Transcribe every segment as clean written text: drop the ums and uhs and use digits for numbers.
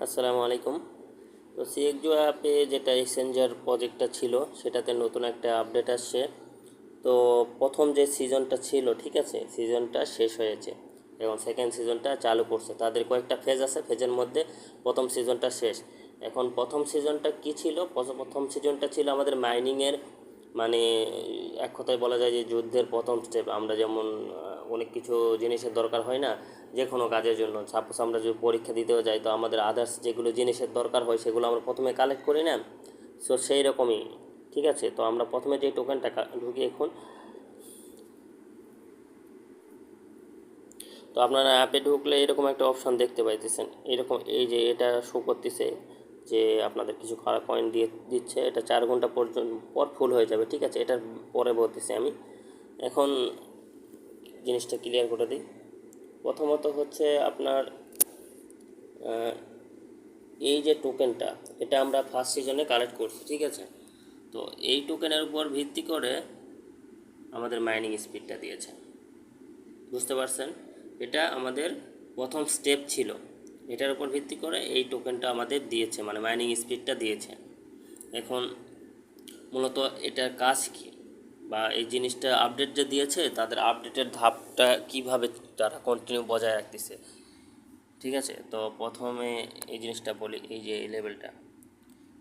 আসসালামু আলাইকুম। তো সিএক্সজো অ্যাপে যেটা এক্সচেঞ্জার প্রজেক্টটা ছিল সেটাতে নতুন একটা আপডেট আসছে। তো প্রথম যে সিজনটা ছিল, ঠিক আছে, সিজনটা শেষ হয়েছে এবং সেকেন্ড সিজনটা চালু করছে। তাদের কয়েকটা ফেজ আছে, ফেজের মধ্যে প্রথম সিজনটা শেষ। এখন প্রথম সিজনটা কি ছিল? প্রথম সিজনটা ছিল আমাদের মাইনিংয়ের, মানে এক কথায় বলা যায় যে যুদ্ধের প্রথম স্টেপ। আমরা যেমন অনেক কিছু জিনিসের দরকার হয় না যে কোনো কাজের জন্য, সাপোজ আমরা যদি পরীক্ষা দিতেও যাই তো আমাদের আদার্স যেগুলো জিনিসের দরকার হয় সেগুলো আমরা প্রথমে কালেক্ট করি না। সো সেই রকমই, ঠিক আছে। তো আমরা প্রথমে যে টোকেনটা ঢুকি এখন, তো আপনারা অ্যাপে ঢুকলে এরকম একটা অপশন দেখতে পাইতেছেন, এরকম এই যে এটা শো করতেছে যে আপনাদের কিছু কয়েন দিয়ে দিচ্ছে। এটা 4 ঘন্টা পর্যন্ত পর ফুল হয়ে যাবে, ঠিক আছে। এটার পরে বলতেছি আমি এখন জিনিসটা ক্লিয়ার করে দিই। প্রথমত হচ্ছে আপনার এই যে টোকেনটা, এটা আমরা ফার্স্ট সিজনে কালেক্ট করছি, ঠিক আছে। তো এই টোকেনের উপর ভিত্তি করে আমাদের মাইনিং স্পিডটা দিয়েছে, বুঝতে পারছেন? এটা আমাদের প্রথম স্টেপ ছিল, এটার উপর ভিত্তি করে এই টোকেনটা আমাদের দিয়েছে, মানে মাইনিং স্পিডটা দিয়েছে। এখন মূলত এটার কাজ কি, বা এই জিনিসটা আপডেট যে দিয়েছে তাদের আপডেটের ধাপটা কিভাবে তারা কন্টিনিউ বজায় রাখতেছে, ঠিক আছে। তো প্রথমে এই জিনিসটা বলি, এই যে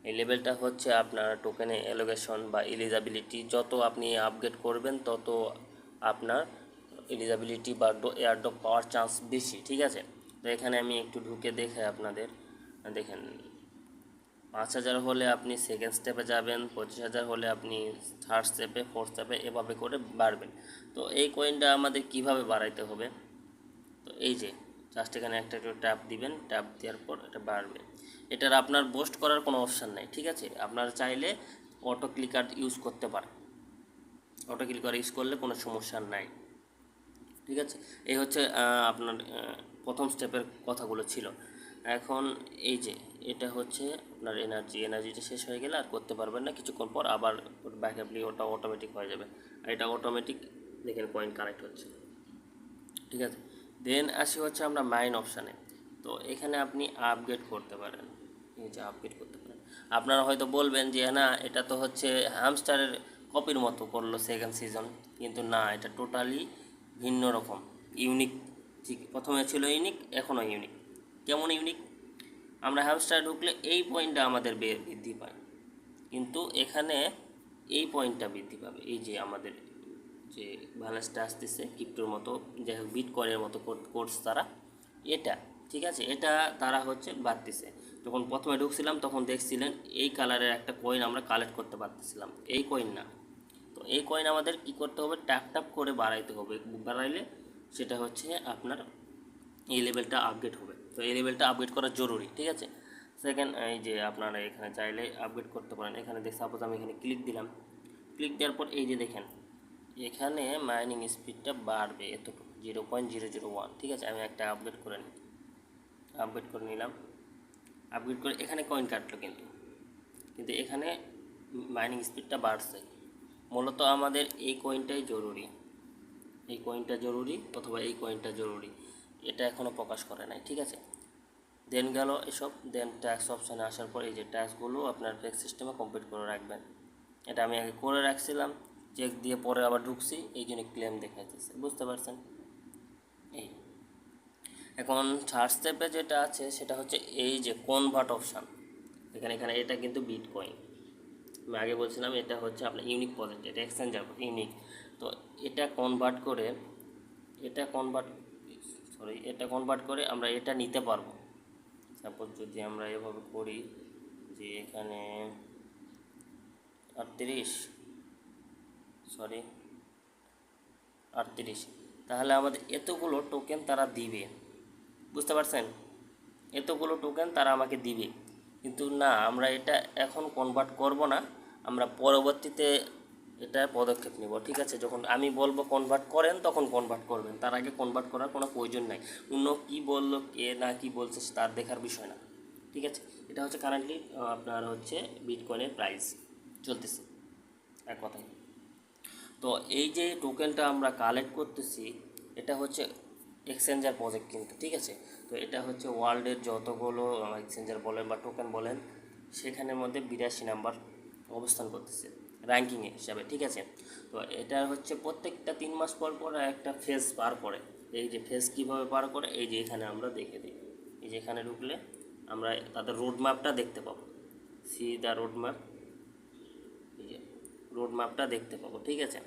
এই লেভেলটা হচ্ছে আপনার টোকেনে এলোকেশন বা এলিজিবিলিটি। যত আপনি আপগ্রেড করবেন তত আপনার এলিজিবিলিটি বা এয়ারড্রপ পাওয়ার চান্স বেশি, ঠিক আছে। তো এখানে আমি একটু ঢুকে দেখে আপনাদের দেখেন, 5,000 হলে আপনি সেকেন্ড স্টেপে যাবেন, 25,000 হলে আপনি থার্ড স্টেপে, ফোর্থ স্টেপে, এভাবে করে বাড়বেন। তো এই কয়েনটা আমাদের কিভাবে বাড়াইতে হবে? তো এই যে জাস্ট এখানে একটা একটু ট্যাপ দিবেন, ট্যাপ দেওয়ার পর এটা বাড়বে। এটার আপনার বোস্ট করার কোনো অপশান নেই, ঠিক আছে। আপনারা চাইলে অটো ক্লিকার ইউজ করতে পারেন, অটো ক্লিকার ইউজ করলে কোনো সমস্যা নাই, ঠিক আছে। এই হচ্ছে আপনার প্রথম স্টেপের কথাগুলো ছিল। এখন এই যে এটা হচ্ছে আপনার এনার্জিটা শেষ হয়ে গেলে আর করতে পারবেন না, কিছুক্ষণ পর আবার ব্যাকআপলি ওটা অটোমেটিক হয়ে যাবে। আর এটা অটোমেটিক দেখেন কয়েন কালেক্ট হচ্ছে, ঠিক আছে। দেন আসি হচ্ছে আমরা মাইন অপশানে। তো এখানে আপনি আপগ্রেড করতে পারেন, এই যে আপগ্রেড করতে পারেন। আপনারা হয়তো বলবেন যে না, এটা তো হচ্ছে হ্যামস্টারের কপির মতো করলো সেকেন্ড সিজন, কিন্তু না, এটা টোটালি ভিন্ন রকম, ইউনিক। ঠিক প্রথমে ছিল ইউনিক, এখনও ইউনিক। কেমন ইউনিক? আমরা হ্যামস্টারে ঢুকলে এই পয়েন্টটা আমাদের বৃদ্ধি পায়, কিন্তু এখানে এই পয়েন্টটা বৃদ্ধি পাবে। এই যে আমাদের যে ব্যালেন্সটা আসতেছে ক্রিপ্টোর মতো, যাই হোক বিটকয়েনের মতো কোর্স তারা, এটা ঠিক আছে, এটা তারা হচ্ছে বাড়তেছে। যখন প্রথমে ঢুকছিলাম তখন দেখছিলেন এই কালারের একটা কয়েন আমরা কালেক্ট করতে পারতেছিলাম, এই কয়েন না। তো এই কয়েন আমাদের কি করতে হবে? ট্যাপ ট্যাপ করে বাড়াইতে হবে, বাড়াইলে সেটা হচ্ছে আপনার এই লেভেলটা আপগ্রেড হবে। তো এই লেভেলটা আপগ্রেড করা জরুরি, ঠিক আছে। সেকেন্ড, এই যে আপনারা এখানে চাইলে আপগ্রেড করতে পারেন। এখানে সাপোজ আমি এখানে ক্লিক দিলাম, ক্লিক দেওয়ার পর এই যে দেখেন এখানে মাইনিং স্পিডটা বাড়বে এতটুকু, 0.001, ঠিক আছে। আমি একটা আপগ্রেড করে নিই, আপগ্রেড করে নিলাম। আপগ্রেড করে এখানে কয়েন কাটলো, কিন্তু কিন্তু এখানে মাইনিং স্পিডটা বাড়ছে। মূলত আমাদের এই কয়েনটাই জরুরি, এই কয়েনটা জরুরি, অথবা এই কয়েনটা জরুরি, এটা এখনও প্রকাশ করে নাই, ঠিক আছে। দেন গেল এসব। দেন ট্যাক্স অপশানে আসার পর এই যে ট্যাক্সগুলো আপনার ট্যাক্স সিস্টেমে কমপ্লিট করে রাখবেন। এটা আমি আগে করে রাখছিলাম, চেক দিয়ে পরে আবার ঢুকছি, এই জন্য ক্লেম দেখাইতেছে, বুঝতে পারছেন? এই এখন থার্ড স্টেপে যেটা আছে সেটা হচ্ছে এই যে কনভার্ট অপশান। এখানে এটা কিন্তু বিটকয়েন, আমি আগে বলছিলাম এটা হচ্ছে আপনার ইউনিক প্রজেক্ট, এটা এক্সচেঞ্জার ইউনিক। তো এটা কনভার্ট করে, এটা কনভার্ট করে আমরা এটা নিতে পারবো। সাপোজ যদি আমরা এভাবে করি যে এখানে 38, তাহলে আমাদের এতগুলো টোকেন তারা দিবে, বুঝতে পারছেন? এতগুলো টোকেন তারা আমাকে দিবে, কিন্তু না, আমরা এটা এখন কনভার্ট করব না, আমরা পরবর্তীতে এটা পদক্ষেপ নেব, ঠিক আছে। যখন আমি বলবো কনভার্ট করেন তখন কনভার্ট করবেন, তার আগে কনভার্ট করার কোনো প্রয়োজন নাই। অন্য কী বললো, কে না কী বলছে তার দেখার বিষয় না, ঠিক আছে। এটা হচ্ছে কারেন্টলি আপনার হচ্ছে বিটকয়েনের প্রাইস চলতেছে, এক কথায়। তো তো এই যে টোকেনটা আমরা কালেক্ট করতেছি এটা হচ্ছে এক্সচেঞ্জার প্রজেক্ট কিন্তু, ঠিক আছে। তো এটা হচ্ছে ওয়ার্ল্ডের যতগুলো এক্সচেঞ্জার বলেন বা টোকেন বলেন সেখানের মধ্যে 82 নাম্বার অবস্থান করতেছে র্যাঙ্কিং হিসাবে, ঠিক আছে। তো এটা হচ্ছে প্রত্যেকটা 3 মাস পর পর একটা ফেজ পার করে। এই যে ফেজ কীভাবে পার করে, এই যে এখানে আমরা দেখে দিই, এই যে এখানে ঢুকলে আমরা তাদের রোড ম্যাপটা দেখতে পাবো। সি দ্য রোড ম্যাপ, এই যে রোড ম্যাপটা দেখতে পাবো, ঠিক আছে।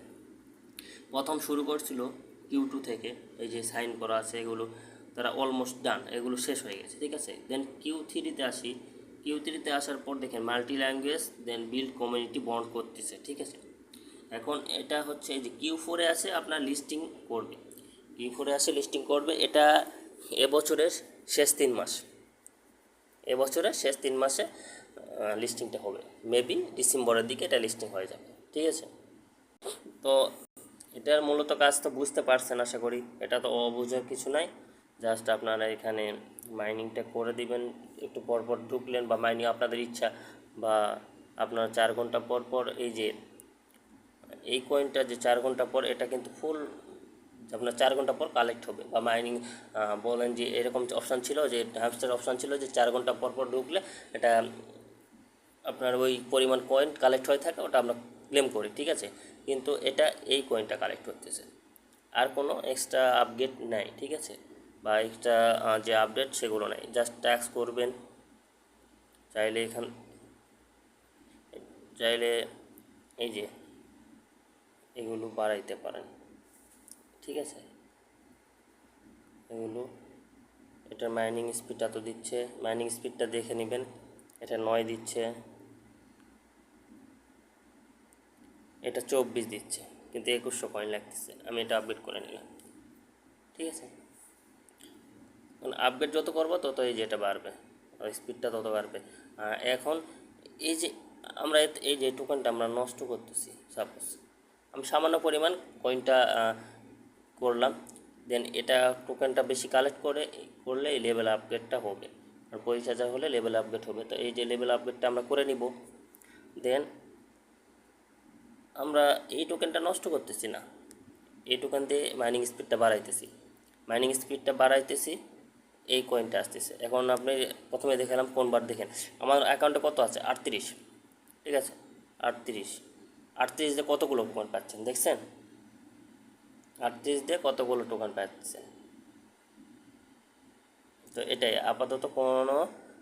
প্রথম শুরু করছিল Q2 থেকে, এই যে সাইন করা আছে এগুলো তারা অলমোস্ট ডান, এগুলো শেষ হয়ে গেছে, ঠিক আছে। দেন Q3-তে আসি, Q3-তে আসার পর দেখেন multi language then build community bond করতেছে, ঠিক আছে। এখন এটা হচ্ছে এই যে Q4-এ আছে আপনার লিস্টিং করবে, Q4-এ আসে লিস্টিং করবে। এটা এবছরের শেষ 3 মাস, এবছরের শেষ 3 মাসে লিস্টিংটা হবে, মেবি ডিসেম্বরের দিকে এটা লিস্টিং হয়ে যাবে, ঠিক আছে। তো এটার মূলত কাজ তো বুঝতে পারছেন আশা করি, এটা তো অবুঝার কিছু নাই। জাস্ট আপনারা এখানে মাইনিংটা করে দিবেন, একটু পর পর ঢুকলেন বা মাইনিং আপনাদের ইচ্ছা, বা আপনার 4 ঘন্টা পর পর এই যে এই কয়েনটা যে 4 ঘন্টা পর এটা কিন্তু ফুল আপনার 4 ঘন্টা পর কালেক্ট হবে, বা মাইনিং বলেন যে এরকম অপশান ছিল যে হ্যামস্টার অপশান ছিল যে 4 ঘন্টা পর পর ঢুকলে এটা আপনার ওই পরিমাণ কয়েন কালেক্ট হয়ে থাকে, ওটা আমরা ক্লেম করি, ঠিক আছে। কিন্তু এটা এই কয়েনটা কালেক্ট হতেছে, আর কোনো এক্সট্রা আপডেট নেই, ঠিক আছে, বা এক্সট্রা যে আপডেট সেগুলো নেই। জাস্ট ট্যাক্স করবেন, চাইলে চাইলে এই যে এগুলো বাড়াইতে পারেন, ঠিক আছে। এগুলো এটার মাইনিং স্পিডটা তো দিচ্ছে, মাইনিং স্পিডটা দেখে নেবেন, এটা 9 দিচ্ছে, এটা 24 দিচ্ছে, কিন্তু 2100 কয়েন লাগতেছে। আমি এটা আপডেট করে নিলাম, ঠিক আছে। আপডেট যত করবো তত এই যে এটা বাড়বে, স্পিডটা তত বাড়বে। এখন এই যে আমরা এই যে টোকেনটা আমরা নষ্ট করতেছি, সাপোজ আমি সামান্য পরিমাণ কয়েনটা করলাম, দেন এটা টোকেনটা বেশি কালেক্ট করলে এই লেভেল আপগ্রেডটা হবে, আর 25,000 হলে লেভেল আপগ্রেড হবে। তো এই যে লেভেল আপগ্রেডটা আমরা করে নিব, দেন আমরা এই টোকেনটা নষ্ট করতেছি না, এই টোকেন দিয়ে মাইনিং স্পিডটা বাড়াইতেছি, মাইনিং স্পিডটা বাড়াইতেছি, এই কয়েনটা আসতেছে। এখন আপনি প্রথমে দেখালাম কোনবার, দেখেন আমার অ্যাকাউন্টে কত আছে 38, ঠিক আছে। 38 দিয়ে কতগুলো টোকেন পাচ্ছেন দেখছেন, 38 দিয়ে কতগুলো টোকেন পাচ্ছেন। তো এটাই আপাতত কোনো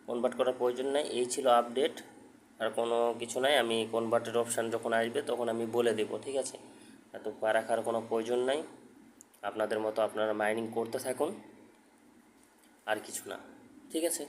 কনভার্ট করার প্রয়োজন নাই, এই ছিল আপডেট, আর কোনো কিছু নাই। আমি কনভার্টের অপশান যখন আসবে তখন আমি বলে দেব, ঠিক আছে। এত পা রাখার কোনো প্রয়োজন নাই, আপনাদের মতো আপনারা মাইনিং করতে থাকুন, আর কিছু না, ঠিক আছে।